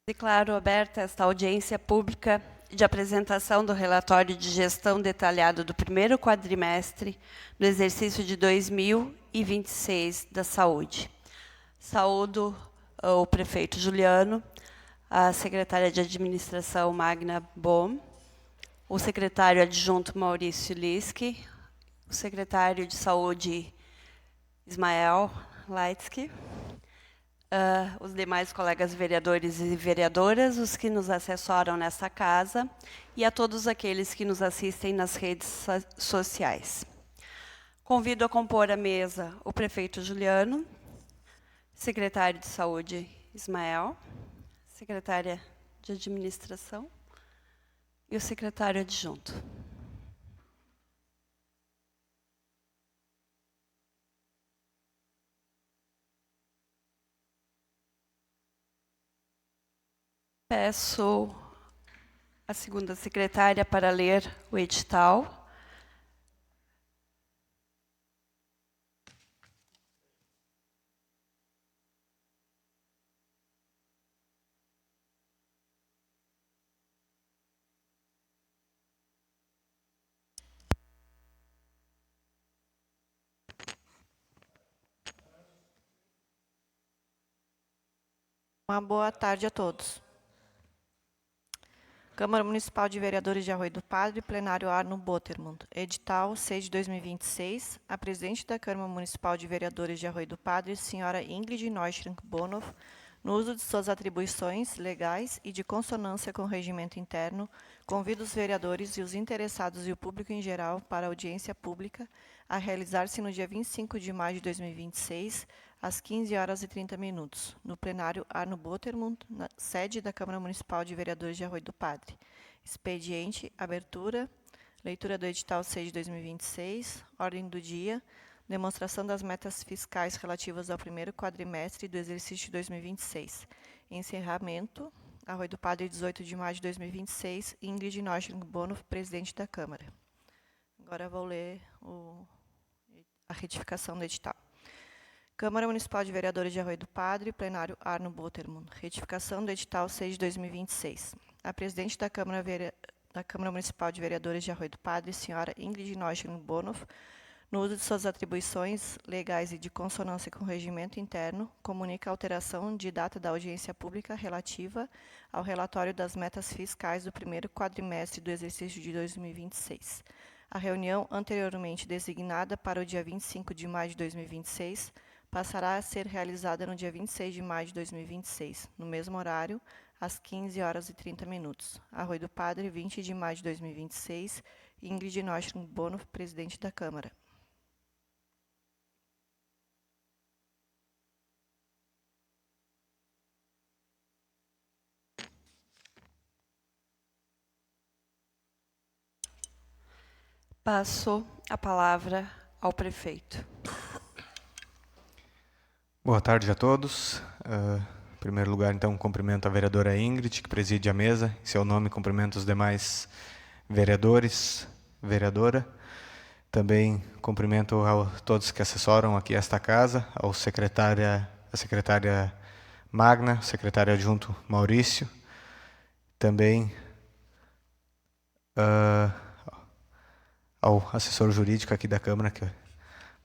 Declaro aberta esta audiência pública de apresentação do relatório de gestão detalhado do primeiro quadrimestre do exercício de 2026 da saúde. Saúdo o prefeito Juliano, a secretária de administração Magna Bom, o secretário adjunto Maurício Liski, o secretário de saúde Ismael Leitsky, os demais colegas vereadores e vereadoras, os que nos assessoram nesta casa e a todos aqueles que nos assistem nas redes sociais. Convido a compor a mesa o prefeito Juliano, secretário de saúde Ismael, secretária de administração e o secretário adjunto. Peço à segunda secretária para ler o edital. Uma boa tarde a todos. Câmara Municipal de Vereadores de Arroio do Padre, plenário Arno Botermund. Edital 6 de 2026. A presidente da Câmara Municipal de Vereadores de Arroio do Padre, senhora Ingrid Neuschrank Bonoff, no uso de suas atribuições legais e de consonância com o regimento interno, convida os vereadores e os interessados e o público em geral para a audiência pública a realizar-se no dia 25 de maio de 2026, às 15h30, no plenário Arno Botermund, na sede da Câmara Municipal de Vereadores de Arroio do Padre. Expediente, abertura, leitura do edital 6 de 2026, ordem do dia, demonstração das metas fiscais relativas ao primeiro quadrimestre do exercício de 2026. Encerramento, Arroio do Padre, 18 de maio de 2026, Ingrid Neuschrank Bonoff, presidente da Câmara. Agora vou ler a retificação do edital. Câmara Municipal de Vereadores de Arroio do Padre, plenário Arno Botermund. Retificação do edital 6 de 2026. A presidente da Câmara Municipal de Vereadores de Arroio do Padre, senhora Ingrid Neuschrank Bonoff, no uso de suas atribuições legais e de consonância com o regimento interno, comunica a alteração de data da audiência pública relativa ao relatório das metas fiscais do primeiro quadrimestre do exercício de 2026. A reunião anteriormente designada para o dia 25 de maio de 2026 passará a ser realizada no dia 26 de maio de 2026, no mesmo horário, às 15h30. Arroio do Padre, 20 de maio de 2026, Ingrid Neuschrank Bonoff, presidente da Câmara. Passo a palavra ao prefeito. Boa tarde a todos. Em primeiro lugar, então, cumprimento a vereadora Ingrid, que preside a mesa. Em seu nome, cumprimento os demais vereadores, vereadora. Também cumprimento a todos que assessoram aqui esta casa, a secretária Magna, o secretário adjunto Maurício. Também ao assessor jurídico aqui da Câmara, que eu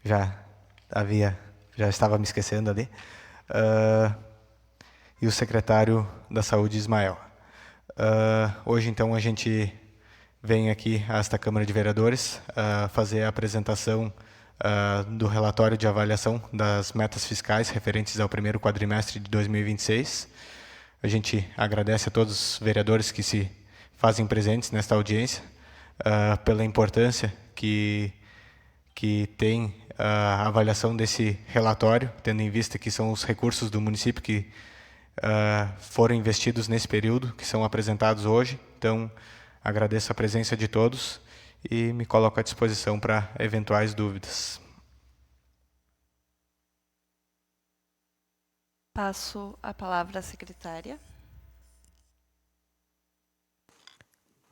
já estava me esquecendo ali, e o secretário da Saúde, Ismael. Hoje, então, a gente vem aqui a esta Câmara de Vereadores fazer a apresentação do relatório de avaliação das metas fiscais referentes ao primeiro quadrimestre de 2026. A gente agradece a todos os vereadores que se fazem presentes nesta audiência, pela importância que tem a avaliação desse relatório, tendo em vista que são os recursos do município que foram investidos nesse período, que são apresentados hoje. Então, agradeço a presença de todos e me coloco à disposição para eventuais dúvidas. Passo a palavra à secretária.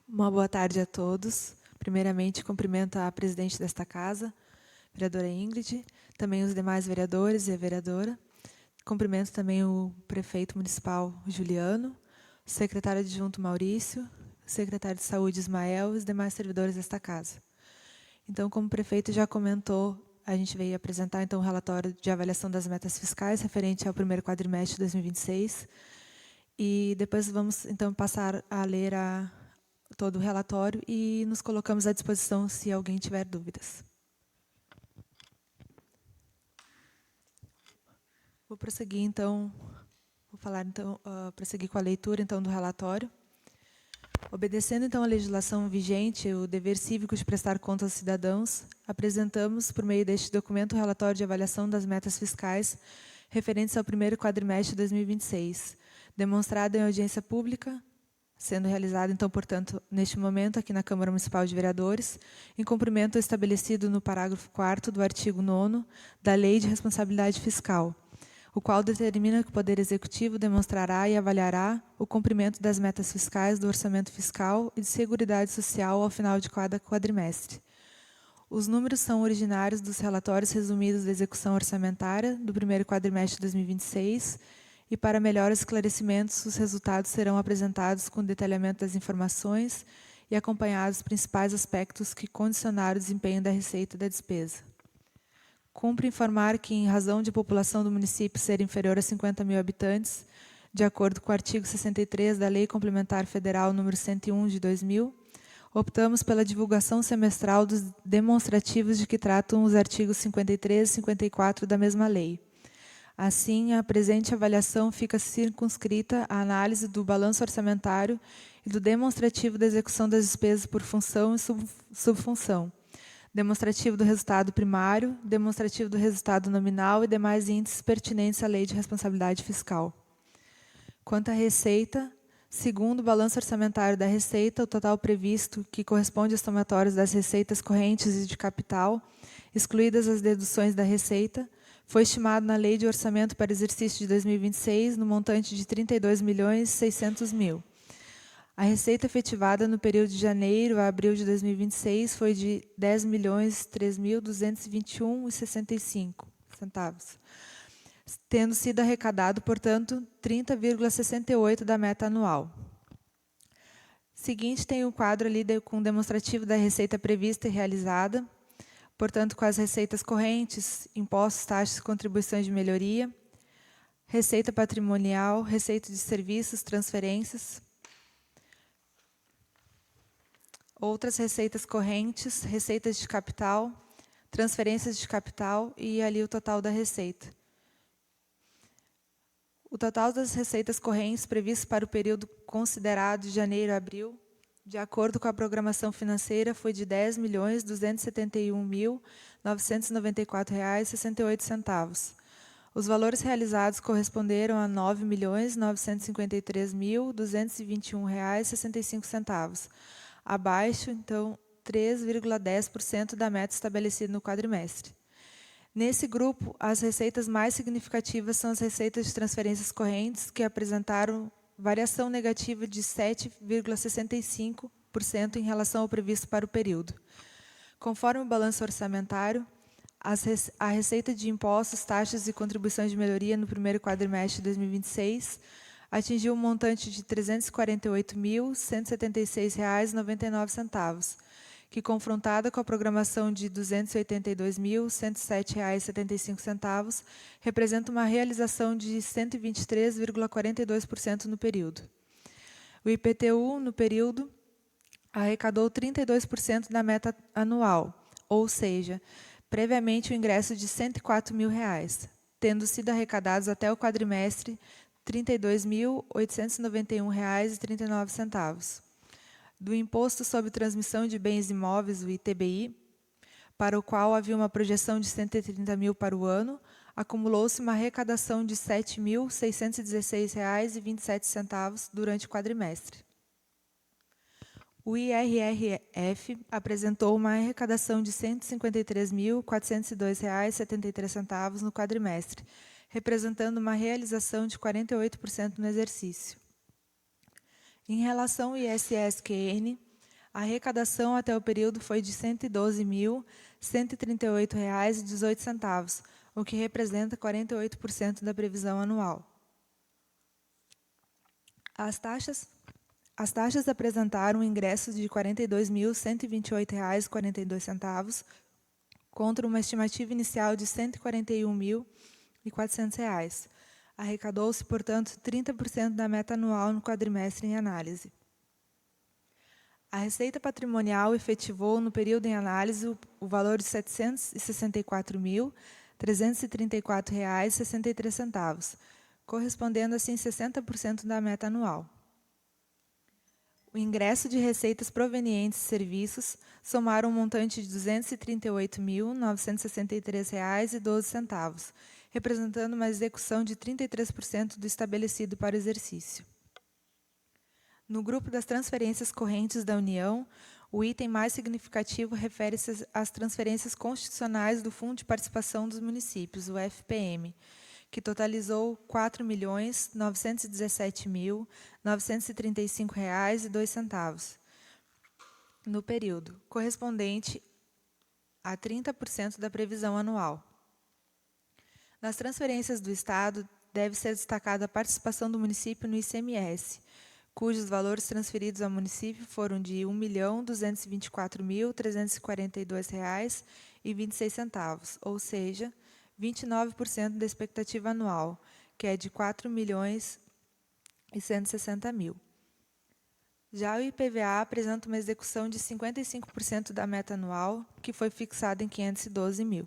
Uma boa tarde a todos. Primeiramente, cumprimento a presidente desta casa, vereadora Ingrid, também os demais vereadores e a vereadora. Cumprimento também o prefeito municipal Juliano, secretário adjunto Maurício, secretário de Saúde Ismael e os demais servidores desta casa. Então, como o prefeito já comentou, a gente veio apresentar então o relatório de avaliação das metas fiscais referente ao primeiro quadrimestre de 2026. E depois vamos então passar a ler todo o relatório e nos colocamos à disposição se alguém tiver dúvidas. Vou prosseguir então, prosseguir com a leitura então do relatório. Obedecendo então à legislação vigente, o dever cívico de prestar conta aos cidadãos, apresentamos, por meio deste documento, o relatório de avaliação das metas fiscais referentes ao primeiro quadrimestre de 2026, demonstrado em audiência pública, sendo realizado, então, portanto, neste momento, aqui na Câmara Municipal de Vereadores, em cumprimento ao estabelecido no parágrafo 4º do artigo 9º da Lei de Responsabilidade Fiscal, o qual determina que o Poder Executivo demonstrará e avaliará o cumprimento das metas fiscais do orçamento fiscal e de Seguridade Social ao final de cada quadrimestre. Os números são originários dos relatórios resumidos da execução orçamentária do primeiro quadrimestre de 2026 e, para melhores esclarecimentos, os resultados serão apresentados com detalhamento das informações e acompanhados os principais aspectos que condicionaram o desempenho da receita e da despesa. Cumpre informar que, em razão de a população do município ser inferior a 50 mil habitantes, de acordo com o artigo 63 da Lei Complementar Federal número 101 de 2000, optamos pela divulgação semestral dos demonstrativos de que tratam os artigos 53 e 54 da mesma lei. Assim, a presente avaliação fica circunscrita à análise do balanço orçamentário e do demonstrativo da execução das despesas por função e subfunção, demonstrativo do resultado primário, demonstrativo do resultado nominal e demais índices pertinentes à Lei de Responsabilidade Fiscal. Quanto à receita, segundo o balanço orçamentário da Receita, o total previsto, que corresponde aos somatórios das receitas correntes e de capital, excluídas as deduções da Receita, foi estimado na Lei de Orçamento para o exercício de 2026 no montante de R$ 32.600.000. A receita efetivada no período de janeiro a abril de 2026 foi de R$ 10.003.221,65, tendo sido arrecadado, portanto, 30,68% da meta anual. Seguinte, tem o quadro ali com demonstrativo da receita prevista e realizada, portanto, com as receitas correntes, impostos, taxas e contribuições de melhoria, receita patrimonial, receita de serviços, transferências, outras receitas correntes, receitas de capital, transferências de capital e ali o total da receita. O total das receitas correntes previstas para o período considerado de janeiro a abril, de acordo com a programação financeira, foi de R$ 10.271.994,68. Os valores realizados corresponderam a R$ 9.953.221,65. Abaixo, então, 3,10% da meta estabelecida no quadrimestre. Nesse grupo, as receitas mais significativas são as receitas de transferências correntes, que apresentaram variação negativa de 7,65% em relação ao previsto para o período. Conforme o balanço orçamentário, a receita de impostos, taxas e contribuições de melhoria no primeiro quadrimestre de 2026 atingiu um montante de R$ 348.176,99, que, confrontada com a programação de R$ 282.107,75, representa uma realização de 123,42% no período. O IPTU, no período, arrecadou 32% da meta anual, ou seja, previamente o ingresso de R$ 104 mil, tendo sido arrecadados até o quadrimestre R$ 32.891,39. Do Imposto sobre Transmissão de Bens Imóveis, o ITBI, para o qual havia uma projeção de R$ 130 mil para o ano, acumulou-se uma arrecadação de R$ 7.616,27 durante o quadrimestre. O IRRF apresentou uma arrecadação de R$ 153.402,73 no quadrimestre, representando uma realização de 48% no exercício. Em relação ao ISS-QN, a arrecadação até o período foi de R$ 112.138,18, o que representa 48% da previsão anual. As taxas apresentaram um ingresso de R$ 42.128,42, contra uma estimativa inicial de R$ 141.400. Arrecadou-se, portanto, 30% da meta anual no quadrimestre em análise. A receita patrimonial efetivou, no período em análise, o valor de R$ 764.334,63, correspondendo assim 60% da meta anual. O ingresso de receitas provenientes de serviços somaram um montante de R$ 238.963,12, representando uma execução de 33% do estabelecido para o exercício. No grupo das transferências correntes da União, o item mais significativo refere-se às transferências constitucionais do Fundo de Participação dos Municípios, o FPM, que totalizou R$ 4.917.935,02 no período, correspondente a 30% da previsão anual. Nas transferências do Estado, deve ser destacada a participação do município no ICMS, cujos valores transferidos ao município foram de R$ 1.224.342,26, ou seja, 29% da expectativa anual, que é de R$ 4.160.000. Já o IPVA apresenta uma execução de 55% da meta anual, que foi fixada em R$ 512.000.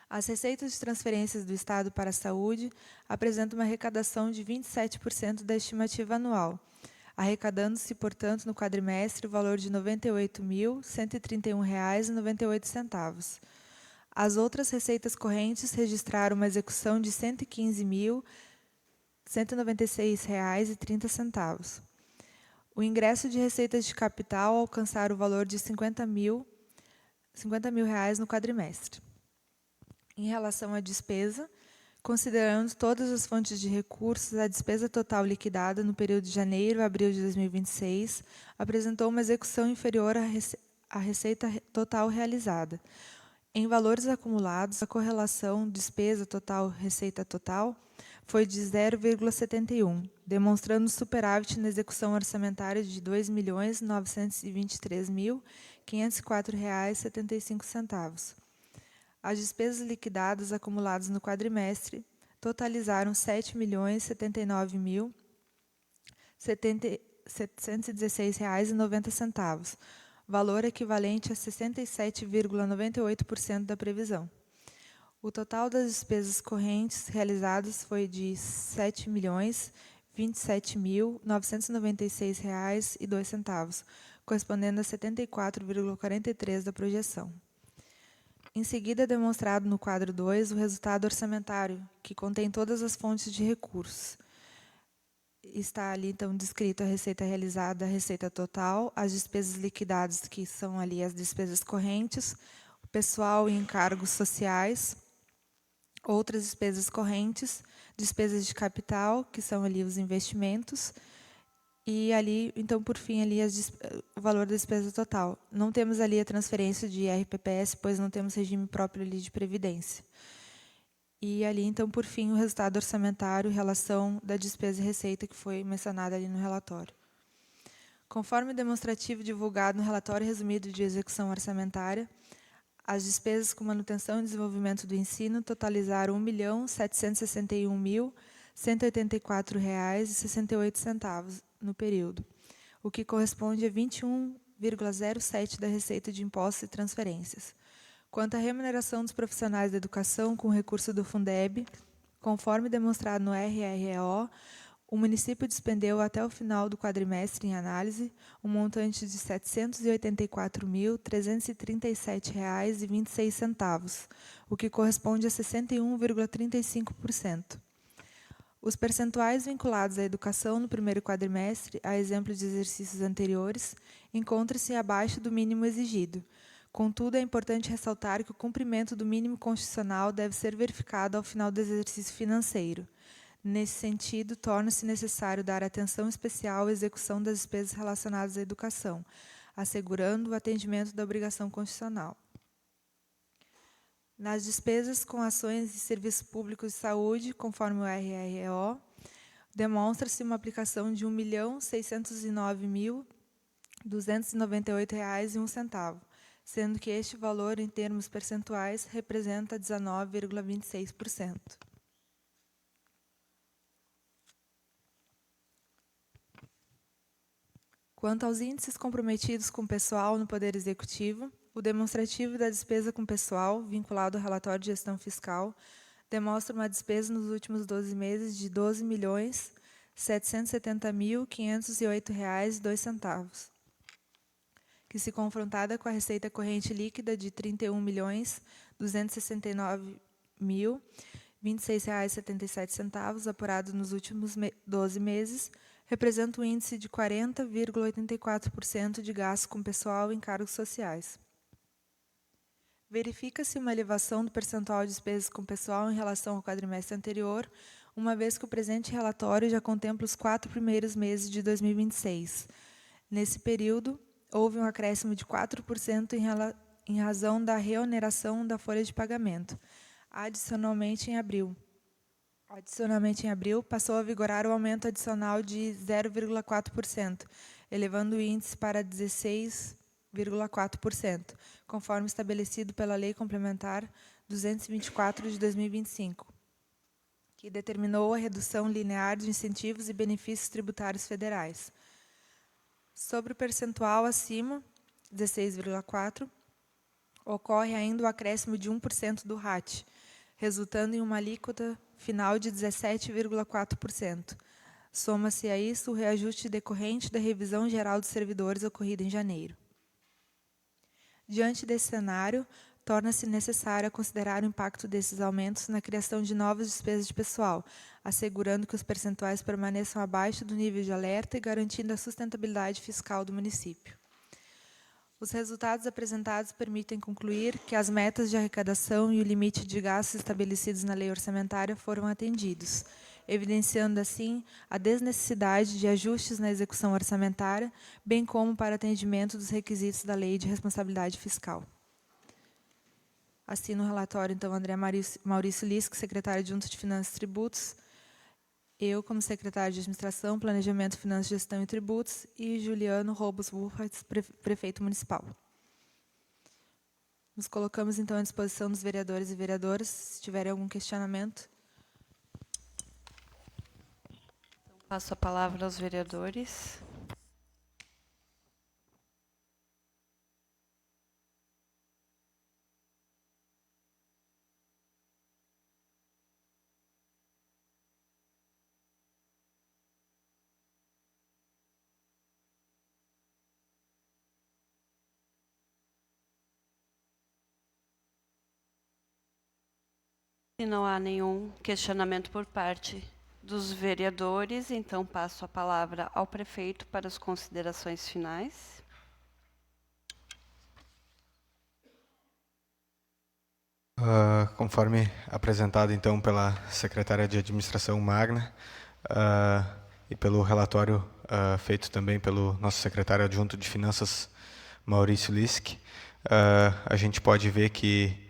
As receitas de transferências do Estado para a saúde apresentam uma arrecadação de 27% da estimativa anual, arrecadando-se, portanto, no quadrimestre o valor de R$ 98.131,98. As outras receitas correntes registraram uma execução de R$ 115.196,30. O ingresso de receitas de capital alcançaram o valor de R$ 50 mil no quadrimestre. Em relação à despesa, considerando todas as fontes de recursos, a despesa total liquidada no período de janeiro a abril de 2026 apresentou uma execução inferior à receita total realizada. Em valores acumulados, a correlação despesa total-receita total foi de 0,71, demonstrando superávit na execução orçamentária de R$ 2.923.504,75. As despesas liquidadas acumuladas no quadrimestre totalizaram R$ 7.079.716,90, valor equivalente a 67,98% da previsão. O total das despesas correntes realizadas foi de R$ 7.027.996,02, correspondendo a 74,43% da projeção. Em seguida, é demonstrado no quadro 2 o resultado orçamentário, que contém todas as fontes de recursos. Está ali, então, descrito a receita realizada, a receita total, as despesas liquidadas, que são ali as despesas correntes, o pessoal e encargos sociais, outras despesas correntes, despesas de capital, que são ali os investimentos, e ali, então, por fim, ali o valor da despesa total. Não temos ali a transferência de RPPS, pois não temos regime próprio ali de previdência. E ali, então, por fim, o resultado orçamentário, relação da despesa e receita, que foi mencionada ali no relatório. Conforme o demonstrativo divulgado no relatório resumido de execução orçamentária, as despesas com manutenção e desenvolvimento do ensino totalizaram R$ 1.761.184,68 no período, o que corresponde a 21,07% da receita de impostos e transferências. Quanto à remuneração dos profissionais da educação com recurso do Fundeb, conforme demonstrado no RREO, o município despendeu até o final do quadrimestre em análise um montante de R$ 784.337,26, o que corresponde a 61,35%. Os percentuais vinculados à educação no primeiro quadrimestre, a exemplo de exercícios anteriores, encontram-se abaixo do mínimo exigido. Contudo, é importante ressaltar que o cumprimento do mínimo constitucional deve ser verificado ao final do exercício financeiro. Nesse sentido, torna-se necessário dar atenção especial à execução das despesas relacionadas à educação, assegurando o atendimento da obrigação constitucional. Nas despesas com ações e serviços públicos de saúde, conforme o RREO, demonstra-se uma aplicação de R$ 1.609.298,01, sendo que este valor, em termos percentuais, representa 19,26%. Quanto aos índices comprometidos com pessoal no Poder Executivo, o demonstrativo da despesa com pessoal, vinculado ao relatório de gestão fiscal, demonstra uma despesa nos últimos 12 meses de R$ 12.770.508,02, que, se confrontada com a receita corrente líquida de R$ 31.269.026,77, apurado nos últimos 12 meses, representa um índice de 40,84% de gasto com pessoal em cargos sociais. Verifica-se uma elevação do percentual de despesas com pessoal em relação ao quadrimestre anterior, uma vez que o presente relatório já contempla os 4 primeiros meses de 2026. Nesse período, houve um acréscimo de 4% em razão da reoneração da folha de pagamento. Adicionalmente, em abril, passou a vigorar o aumento adicional de 0,4%, elevando o índice para 16,4%, conforme estabelecido pela Lei Complementar 224 de 2025, que determinou a redução linear de incentivos e benefícios tributários federais. Sobre o percentual acima, 16,4%, ocorre ainda o acréscimo de 1% do RAT, resultando em uma alíquota final de 17,4%. Soma-se a isso o reajuste decorrente da revisão geral dos servidores ocorrida em janeiro. Diante desse cenário, torna-se necessário considerar o impacto desses aumentos na criação de novas despesas de pessoal, assegurando que os percentuais permaneçam abaixo do nível de alerta e garantindo a sustentabilidade fiscal do município. Os resultados apresentados permitem concluir que as metas de arrecadação e o limite de gastos estabelecidos na lei orçamentária foram atendidos, evidenciando, assim, a desnecessidade de ajustes na execução orçamentária, bem como para atendimento dos requisitos da Lei de Responsabilidade Fiscal. Assino o relatório, então, André Maurício Lisk, secretário adjunto de Finanças e Tributos, eu, como secretário de Administração, Planejamento, Finanças, Gestão e Tributos, e Juliano Robos Burratz, prefeito municipal. Nos colocamos, então, à disposição dos vereadores e vereadoras, se tiverem algum questionamento. Passo a palavra aos vereadores. Se não há nenhum questionamento por parte dos vereadores, então passo a palavra ao prefeito para as considerações finais. Conforme apresentado, então, pela secretária de Administração, Magna, e pelo relatório feito também pelo nosso secretário adjunto de Finanças, Maurício Lisk, a gente pode ver que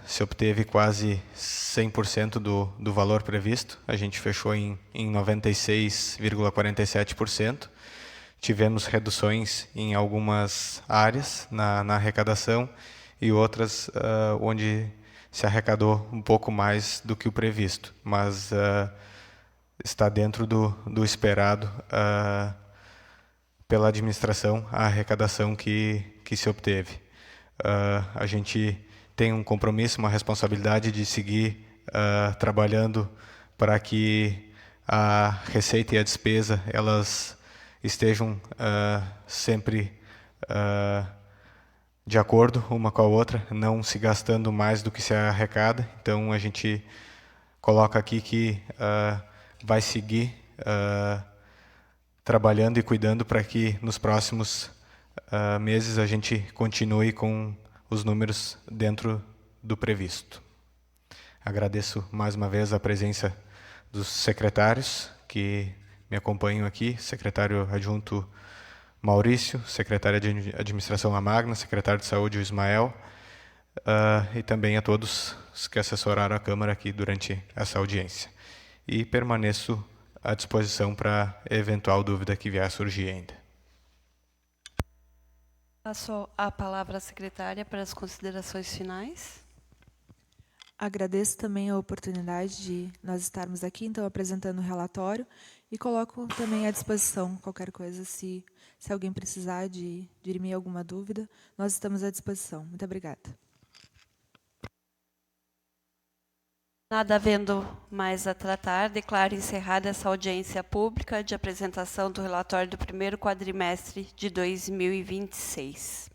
se obteve quase 100% do valor previsto. A gente fechou em 96,47%. Tivemos reduções em algumas áreas na arrecadação e outras onde se arrecadou um pouco mais do que o previsto, mas está dentro do esperado pela administração a arrecadação que se obteve. A gente tem um compromisso, uma responsabilidade de seguir trabalhando para que a receita e a despesa elas estejam sempre de acordo uma com a outra, não se gastando mais do que se arrecada. Então, a gente coloca aqui que vai seguir trabalhando e cuidando para que nos próximos meses a gente continue com os números dentro do previsto. Agradeço mais uma vez a presença dos secretários que me acompanham aqui, secretário adjunto Maurício, secretária de Administração, a Magna, secretário de Saúde, o Ismael, e também a todos os que assessoraram a Câmara aqui durante essa audiência. E permaneço à disposição para eventual dúvida que vier a surgir ainda. Passo a palavra à secretária para as considerações finais. Agradeço também a oportunidade de nós estarmos aqui, então, apresentando o relatório, e coloco também à disposição qualquer coisa, se alguém precisar de dirimir alguma dúvida, nós estamos à disposição. Muito obrigada. Nada havendo mais a tratar, declaro encerrada essa audiência pública de apresentação do relatório do primeiro quadrimestre de 2026.